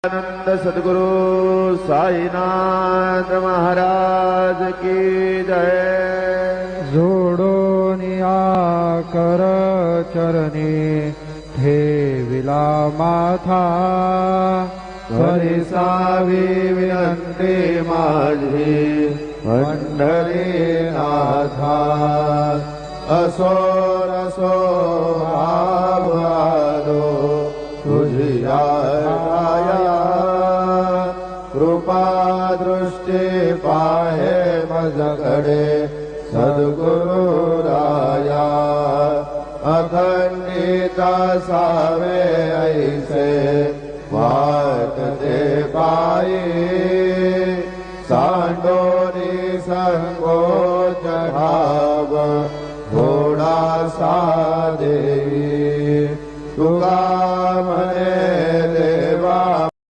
आनंद सद्गुरु साईनाथ महाराज की जय। जोडोनिया कर चरणी ठेविला माथा, परिसावी विनंती माझी पंढरीनाथा। असो रसो भाव आलो तुझिया राया, कृपा दृष्टी पाहे मजकडे सद्गुरु राया। अखंडिता सावे ऐसे वाटते पायी, सांडोनी संगो चढाव घोडा सा